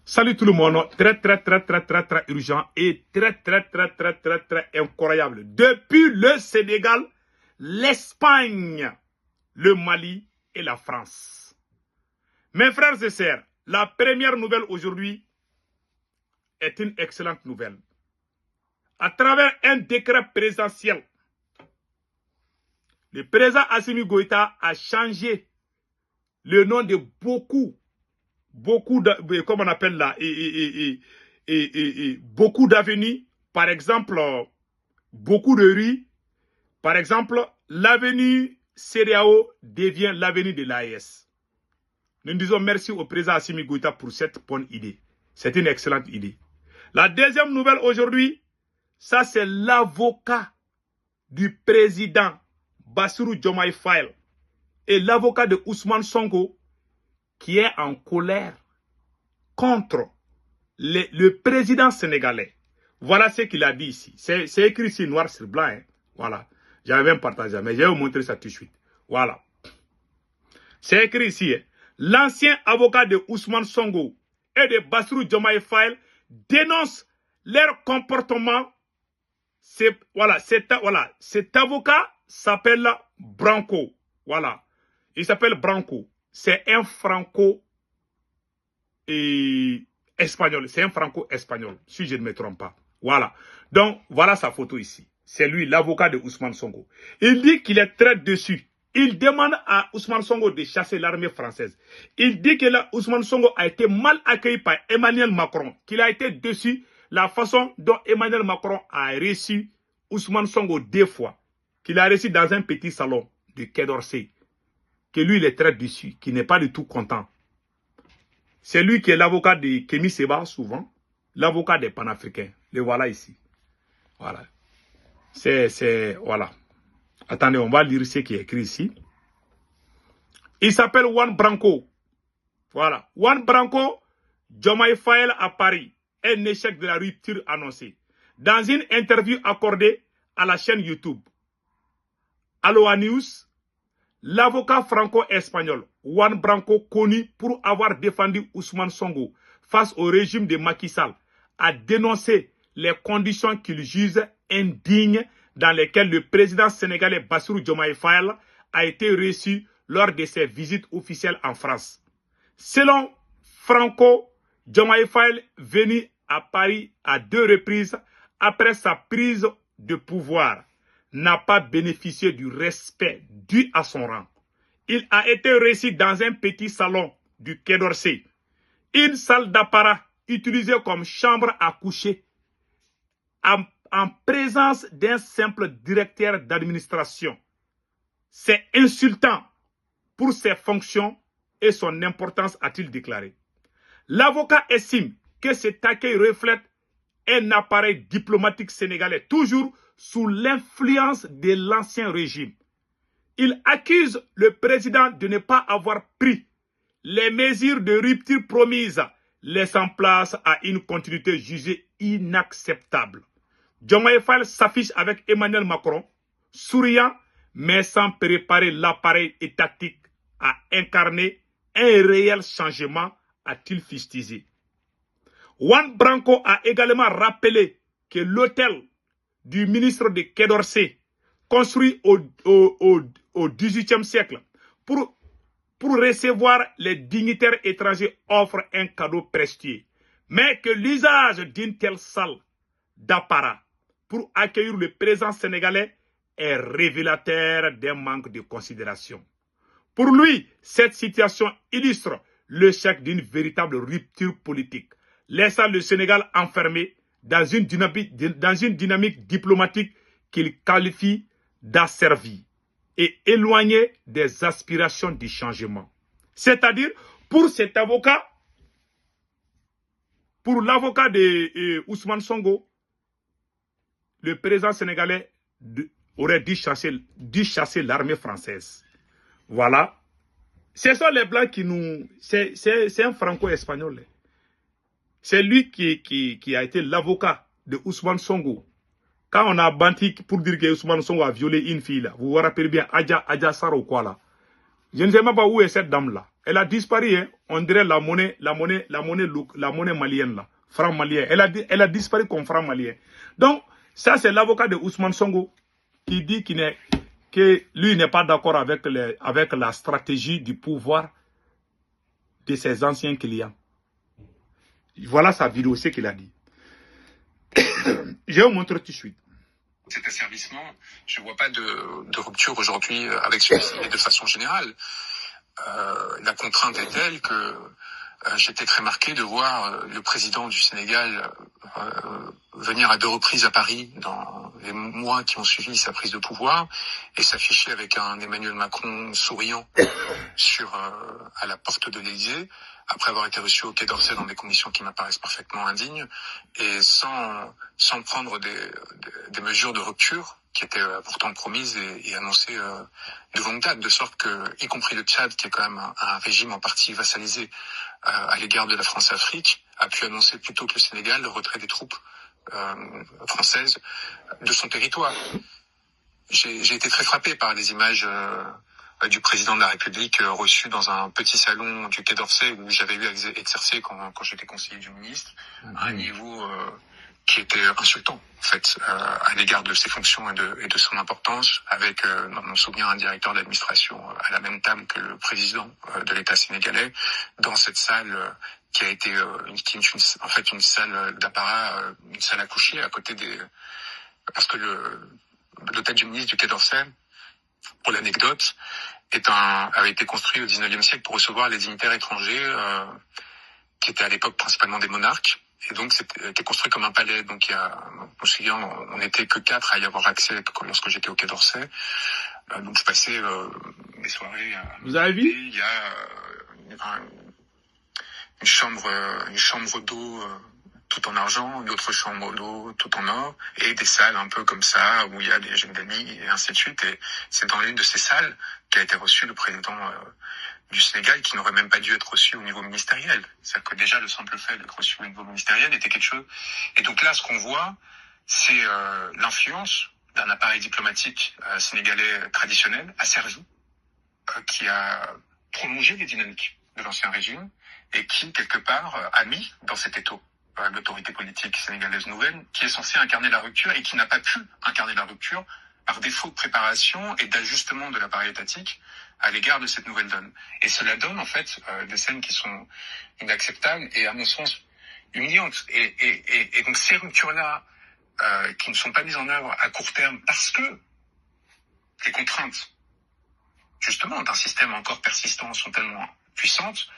Salut tout le monde, très urgent et très incroyable. Depuis le Sénégal, l'Espagne, le Mali et la France. Mes frères et sœurs, la première nouvelle aujourd'hui est une excellente nouvelle. À travers un décret présidentiel, le président Assimi Goïta a changé le nom de beaucoup comme on appelle là, beaucoup d'avenues, par exemple, beaucoup de rues. Par exemple, l'avenue CEDEAO devient l'avenue de l'AES. Nous disons merci au président Assimi Goïta pour cette bonne idée. C'est une excellente idée. La deuxième nouvelle aujourd'hui, ça c'est l'avocat du président Bassirou Diomaye Faye et l'avocat de Ousmane Sonko qui est en colère contre le président sénégalais. Voilà ce qu'il a dit ici. C'est écrit ici noir sur blanc. Hein. Voilà. J'avais même partagé, mais je vais vous montrer ça tout de suite. Voilà. C'est écrit ici. Hein. L'ancien avocat de Ousmane Sonko et de Bassirou Diomaye Faye dénonce leur comportement. Cet avocat s'appelle Branco. Voilà. Il s'appelle Branco. C'est un franco-espagnol. C'est un franco-espagnol, si je ne me trompe pas. Voilà. Donc, voilà sa photo ici. C'est lui, l'avocat de Ousmane Sonko. Il dit qu'il est très déçu. Il demande à Ousmane Sonko de chasser l'armée française. Il dit que Ousmane Sonko a été mal accueilli par Emmanuel Macron. Qu'il a été déçu la façon dont Emmanuel Macron a reçu Ousmane Sonko 2 fois. Qu'il a reçu dans un petit salon de Quai d'Orsay. Que lui, il est très déçu, qu'il n'est pas du tout content. C'est lui qui est l'avocat de Kémy Séba, souvent. L'avocat des panafricains. Le voilà ici. Voilà. Voilà. Attendez, on va lire ce qui est écrit ici. Il s'appelle Juan Branco. Voilà. Juan Branco, Diomaye Faye à Paris. Un échec de la rupture annoncé. Dans une interview accordée à la chaîne YouTube Aloha News, l'avocat franco-espagnol Juan Branco, connu pour avoir défendu Ousmane Sonko face au régime de Macky Sall, a dénoncé les conditions qu'il juge indignes dans lesquelles le président sénégalais Bassirou Diomaye Faye a été reçu lors de ses visites officielles en France. Selon Franco, Diomaye Faye venu à Paris à 2 reprises après sa prise de pouvoir, n'a pas bénéficié du respect dû à son rang. Il a été reçu dans un petit salon du Quai d'Orsay, une salle d'apparat utilisée comme chambre à coucher, en présence d'un simple directeur d'administration. C'est insultant pour ses fonctions et son importance, a-t-il déclaré. L'avocat estime que cet accueil reflète un appareil diplomatique sénégalais, toujours sous l'influence de l'ancien régime. Il accuse le président de ne pas avoir pris les mesures de rupture promises, laissant place à une continuité jugée inacceptable. Diomaye Faye s'affiche avec Emmanuel Macron, souriant, mais sans préparer l'appareil étatique à incarner un réel changement, a-t-il fustigé. Juan Branco a également rappelé que l'hôtel du ministre de Quai d'Orsay, construit au XVIIIe siècle, pour recevoir les dignitaires étrangers, offre un cadeau prestigieux. Mais que l'usage d'une telle salle d'apparat pour accueillir le président sénégalais est révélateur d'un manque de considération. Pour lui, cette situation illustre l'échec d'une véritable rupture politique, laissant le Sénégal enfermé dans une dynamique diplomatique qu'il qualifie d'asservie et éloigné des aspirations du changement. C'est-à-dire, pour cet avocat, pour l'avocat de Ousmane Sonko, le président sénégalais aurait dû chasser l'armée française. Voilà. Ce sont les Blancs qui nous... C'est un franco-espagnol. C'est lui qui a été l'avocat de Ousmane Sonko. Quand on a banti pour dire que Ousmane Sonko a violé une fille, là, vous vous rappelez bien, Adja Saro quoi là. Je ne sais même pas où est cette dame-là. Elle a disparu, hein. On dirait la monnaie malienne, là. Franc malien. Elle a disparu comme franc malien. Donc, ça, c'est l'avocat de Ousmane Sonko qui dit que lui n'est pas d'accord avec la stratégie du pouvoir de ses anciens clients. Voilà sa vidéo, ce qu'il a dit. Je vais vous montrer tout de suite. Cet asservissement, je ne vois pas de rupture aujourd'hui avec celui-ci, mais de façon générale. La contrainte est telle que j'étais très marqué de voir le président du Sénégal venir à 2 reprises à Paris dans les mois qui ont suivi sa prise de pouvoir et s'afficher avec un Emmanuel Macron souriant à la porte de l'Élysée, après avoir été reçu au Quai d'Orsay dans des conditions qui m'apparaissent parfaitement indignes, et sans prendre des mesures de rupture qui étaient pourtant promises et annoncées de longue date, de sorte que, y compris le Tchad, qui est quand même un régime en partie vassalisé à l'égard de la France-Afrique, a pu annoncer plutôt que le Sénégal le retrait des troupes françaises de son territoire. J'ai été très frappé par les images du président de la République reçu dans un petit salon du Quai d'Orsay où j'avais eu à exercer quand j'étais conseiller du ministre, à un niveau qui était insultant, en fait, à l'égard de ses fonctions et de son importance, avec, dans mon souvenir, un directeur d'administration à la même table que le président de l'État sénégalais, dans cette salle qui a été en fait une salle d'apparat, une salle à coucher à côté parce que l'hôtel du ministre du Quai d'Orsay, pour l'anecdote, avait été construit au XIXe siècle pour recevoir les dignitaires étrangers qui étaient à l'époque principalement des monarques. Et donc, c'était construit comme un palais. Donc, je me souviens, on n'était que 4 à y avoir accès lorsque j'étais au Quai d'Orsay. Donc, je passais mes soirées à... Vous avez vu? Il y a une chambre d'eau tout en argent, une autre chambre d'eau tout en or, et des salles un peu comme ça, où il y a des jeunes d'amis, et ainsi de suite. Et c'est dans l'une de ces salles qu'a été reçu le président du Sénégal, qui n'aurait même pas dû être reçu au niveau ministériel. C'est-à-dire que déjà, le simple fait d'être reçu au niveau ministériel était quelque chose. Et donc là, ce qu'on voit, c'est l'influence d'un appareil diplomatique sénégalais traditionnel, asservi, qui a prolongé les dynamiques de l'ancien régime, et qui, quelque part, a mis dans cet étau l'autorité politique sénégalaise nouvelle, qui est censée incarner la rupture, et qui n'a pas pu incarner la rupture par défaut de préparation et d'ajustement de l'appareil étatique à l'égard de cette nouvelle donne. Et cela donne, en fait, des scènes qui sont inacceptables et, à mon sens, humiliantes. Et donc, ces ruptures-là, qui ne sont pas mises en œuvre à court terme parce que les contraintes, justement, d'un système encore persistant sont tellement puissantes.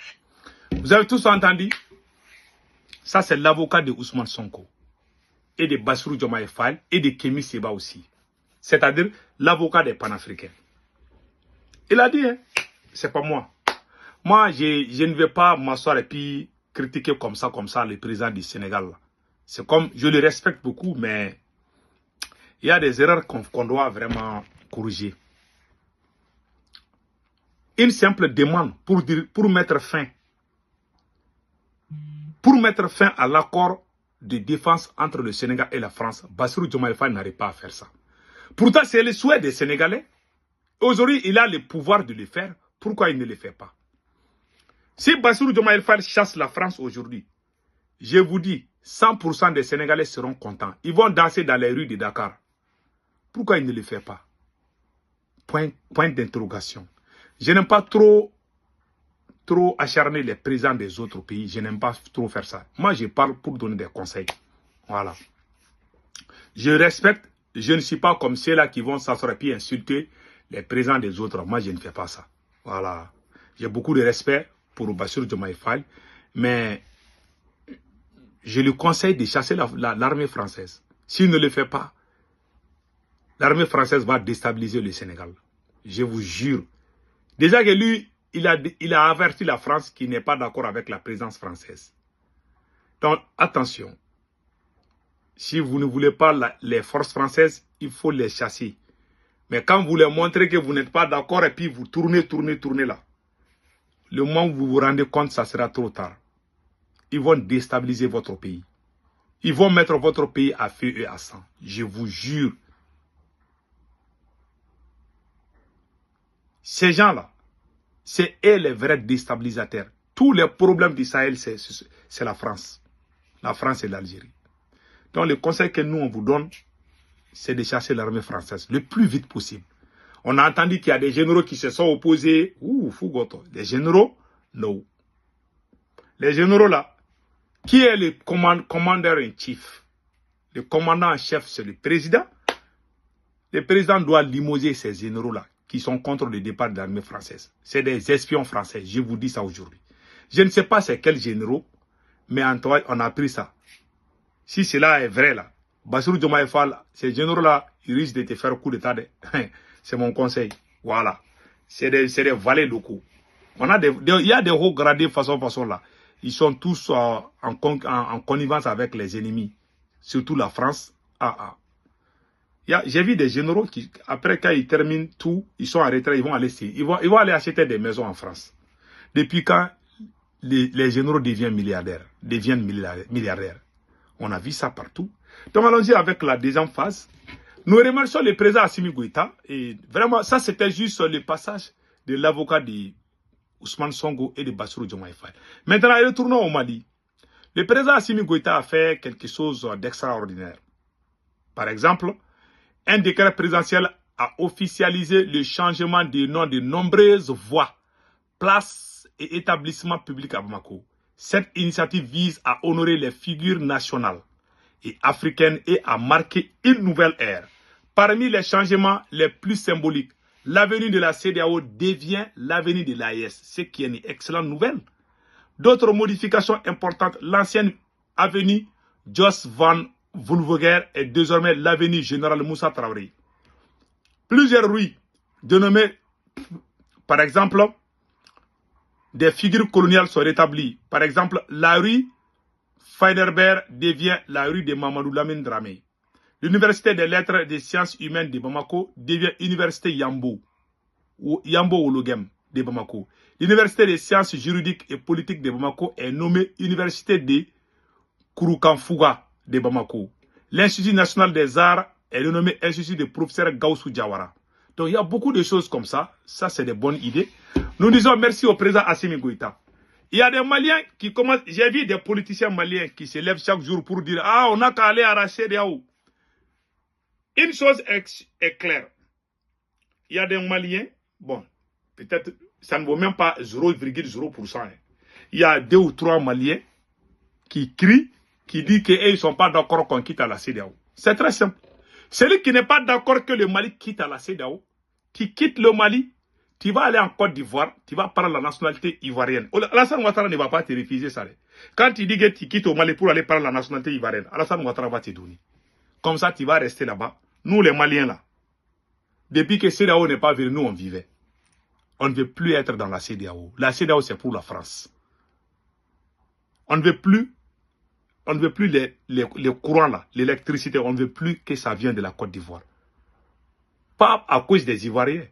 Vous avez tous entendu? Ça, c'est l'avocat de Ousmane Sonko et de Bassirou Diomaye Faye et de Kémi Séba aussi. C'est-à-dire l'avocat des panafricains. Il a dit, hein, c'est pas moi. Moi, je ne vais pas m'asseoir et puis critiquer comme ça le président du Sénégal. C'est comme, je le respecte beaucoup, mais il y a des erreurs qu'on doit vraiment corriger. Une simple demande pour mettre fin à l'accord de défense entre le Sénégal et la France. Bassirou Diomaye Faye n'arrive pas à faire ça. Pourtant, c'est le souhait des Sénégalais. Aujourd'hui, il a le pouvoir de le faire. Pourquoi il ne le fait pas? Si Bassirou Diomaye Faye chasse la France aujourd'hui, je vous dis, 100% des Sénégalais seront contents. Ils vont danser dans les rues de Dakar. Pourquoi il ne le fait pas? Point d'interrogation. Je n'aime pas trop acharner les présidents des autres pays. Je n'aime pas trop faire ça. Moi, je parle pour donner des conseils. Voilà. Je respecte. Je ne suis pas comme ceux-là qui vont s'asseoir et puis insulter les présidents des autres. Moi, je ne fais pas ça. Voilà. J'ai beaucoup de respect pour Bassirou Diomaye Faye, mais je lui conseille de chasser l'armée française. S'il ne le fait pas, l'armée française va déstabiliser le Sénégal. Je vous jure. Déjà que lui, il a averti la France qu'il n'est pas d'accord avec la présence française. Donc, attention. Si vous ne voulez pas les forces françaises, il faut les chasser. Mais quand vous leur montrez que vous n'êtes pas d'accord et puis vous tournez là, le moment où vous vous rendez compte, ça sera trop tard. Ils vont déstabiliser votre pays. Ils vont mettre votre pays à feu et à sang. Je vous jure. Ces gens-là, C'est eux les vrais déstabilisateurs. Tous les problèmes du Sahel, c'est la France. La France et l'Algérie. Donc le conseil que nous, on vous donne, c'est de chasser l'armée française le plus vite possible. On a entendu qu'il y a des généraux qui se sont opposés. Ouh, Fougoto. Les généraux, non. Les généraux là, qui est le commandeur en chef? Le commandant en chef, c'est le président. Le président doit limoger ces généraux là, qui sont contre le départ de l'armée française. C'est des espions français, je vous dis ça aujourd'hui. Je ne sais pas c'est quels généraux, mais en tout cas, on a appris ça. Si cela est vrai là, Bassirou Diomaye Faye, ces généraux là, ils risquent de te faire coup d'état. C'est mon conseil. Voilà. C'est des valets locaux. Il y a des hauts gradés façon là. Ils sont tous en connivence avec les ennemis. Surtout la France. J'ai vu des généraux qui, après quand ils terminent tout, ils sont en retraite, ils vont aller acheter des maisons en France. Depuis quand les généraux deviennent milliardaires. On a vu ça partout. Donc allons-y avec la deuxième phase. Nous remercions le président Assimi Goïta. Et vraiment, ça c'était juste le passage de l'avocat de Ousmane Sonko et de Bassirou Diomaye Faye. Maintenant, retournons au Mali. Le président Assimi Goïta a fait quelque chose d'extraordinaire. Par exemple, un décret présidentiel a officialisé le changement de nom de nombreuses voies, places et établissements publics à Bamako. Cette initiative vise à honorer les figures nationales et africaines et à marquer une nouvelle ère. Parmi les changements les plus symboliques, l'avenue de la CEDEAO devient l'avenue de l'AES, ce qui est une excellente nouvelle. D'autres modifications importantes, l'ancienne avenue Jos van Volvoger est désormais l'avenue Général Moussa Traoré. Plusieurs rues dénommées, par exemple, des figures coloniales sont rétablies. Par exemple, la rue Feiderberg devient la rue de Mamadou Lamine Dramé. L'université des lettres et des sciences humaines de Bamako devient Université Yambo Ologem de Bamako. L'université des sciences juridiques et politiques de Bamako est nommée Université de Kouroukanfouga de Bamako. L'Institut national des arts est renommé Institut de professeur Gaussou Diawara. Donc il y a beaucoup de choses comme ça. Ça, c'est des bonnes idées. Nous disons merci au président Assimi Goïta. Il y a des Maliens qui commencent. J'ai vu des politiciens maliens qui se lèvent chaque jour pour dire ah, on n'a qu'à aller arracher des hauts. Une chose est claire. Il y a des Maliens, bon, peut-être ça ne vaut même pas 0,0%. Hein. Il y a 2 ou 3 Maliens qui crient, qui disent qu'ils ne sont pas d'accord qu'on quitte à la CEDEAO. C'est très simple. Celui qui n'est pas d'accord que le Mali quitte à la CEDEAO, qui quitte le Mali, tu vas aller en Côte d'Ivoire, tu vas prendre la nationalité ivoirienne. Alassane Ouattara ne va pas te refuser ça. Quand tu dis que tu quittes au Mali pour aller prendre la nationalité ivoirienne, Alassane Ouattara va te donner. Comme ça, tu vas rester là-bas. Nous, les Maliens, là, depuis que CEDEAO n'est pas venu, nous, on vivait. On ne veut plus être dans la CEDEAO. La CEDEAO, c'est pour la France. On ne veut plus les courants, là, l'électricité. On ne veut plus que ça vienne de la Côte d'Ivoire. Pas à cause des Ivoiriens.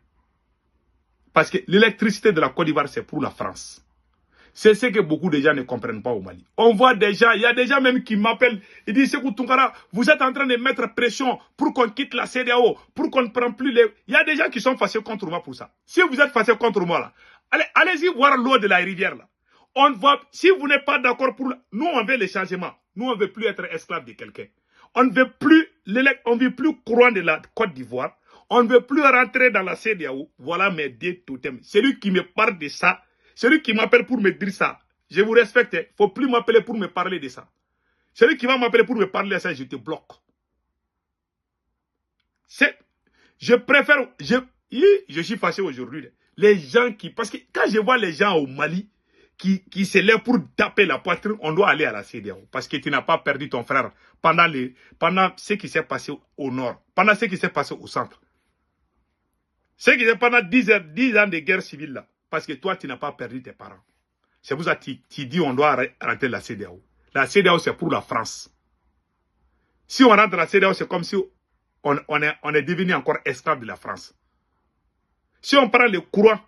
Parce que l'électricité de la Côte d'Ivoire, c'est pour la France. C'est ce que beaucoup de gens ne comprennent pas au Mali. On voit des gens, il y a des gens même qui m'appellent, ils disent, Sékou Tounkara, vous êtes en train de mettre pression pour qu'on quitte la CEDEAO, pour qu'on ne prenne plus les... Il y a des gens qui sont fâchés contre moi pour ça. Si vous êtes fâchés contre moi, là, allez-y voir l'eau de la rivière, là. On voit, si vous n'êtes pas d'accord pour... Nous, on veut les changements. Nous, on ne veut plus être esclaves de quelqu'un. On ne veut plus courant de la Côte d'Ivoire. On ne veut plus rentrer dans la CEDEAO. Voilà mes 2 totems. Celui qui me parle de ça, celui qui m'appelle pour me dire ça, je vous respecte. Il ne faut plus m'appeler pour me parler de ça. Celui qui va m'appeler pour me parler de ça, je te bloque. Je préfère... Je suis fâché aujourd'hui. Les gens qui... Parce que quand je vois les gens au Mali qui se lèvent pour taper la poitrine, on doit aller à la CEDEAO. Parce que tu n'as pas perdu ton frère pendant ce qui s'est passé au nord, pendant ce qui s'est passé au centre. Ce qui s'est pendant 10 ans de guerre civile là. Parce que toi, tu n'as pas perdu tes parents. C'est pour ça que tu dis on doit rentrer la CEDEAO. La CEDEAO, c'est pour la France. Si on rentre dans la CEDEAO, c'est comme si on est devenu encore esclave de la France. Si on prend le courant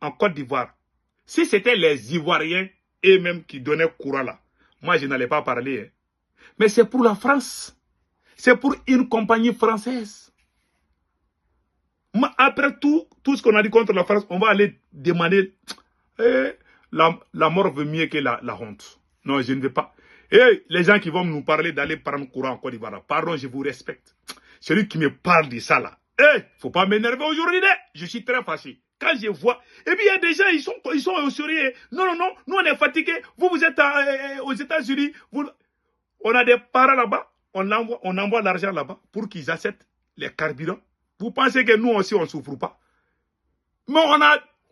en Côte d'Ivoire, si c'était les Ivoiriens eux-mêmes qui donnaient courant là, moi, je n'allais pas parler. Hein. Mais c'est pour la France. C'est pour une compagnie française. Après tout ce qu'on a dit contre la France, on va aller demander la mort veut mieux que la honte. Non, je ne veux pas. Et les gens qui vont nous parler d'aller prendre courant en Côte d'Ivoire, pardon, je vous respecte. Celui qui me parle de ça là, faut pas m'énerver aujourd'hui, je suis très fâché. Quand je vois, et puis il y a des gens, ils sont au sérieux. Non, nous on est fatigués. Vous êtes aux États-Unis. On a des parents là-bas. On envoie l'argent là-bas pour qu'ils achètent les carburants. Vous pensez que nous aussi on ne souffre pas? Mais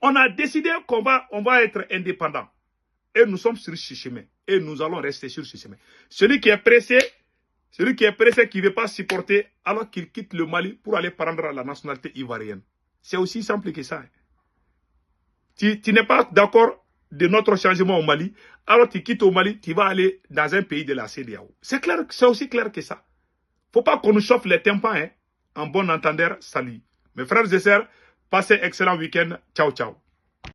on a décidé qu'on va être indépendant. Et nous sommes sur ce chemin. Et nous allons rester sur ce chemin. Celui qui est pressé, qui ne veut pas supporter, alors qu'il quitte le Mali pour aller prendre la nationalité ivoirienne. C'est aussi simple que ça. Tu n'es pas d'accord de notre changement au Mali, alors tu quittes au Mali, tu vas aller dans un pays de la CEDEAO. C'est clair, c'est aussi clair que ça. Faut pas qu'on nous chauffe les tympans, hein. En bon entendeur, salut. Mes frères et sœurs, passez excellent week-end. Ciao, ciao.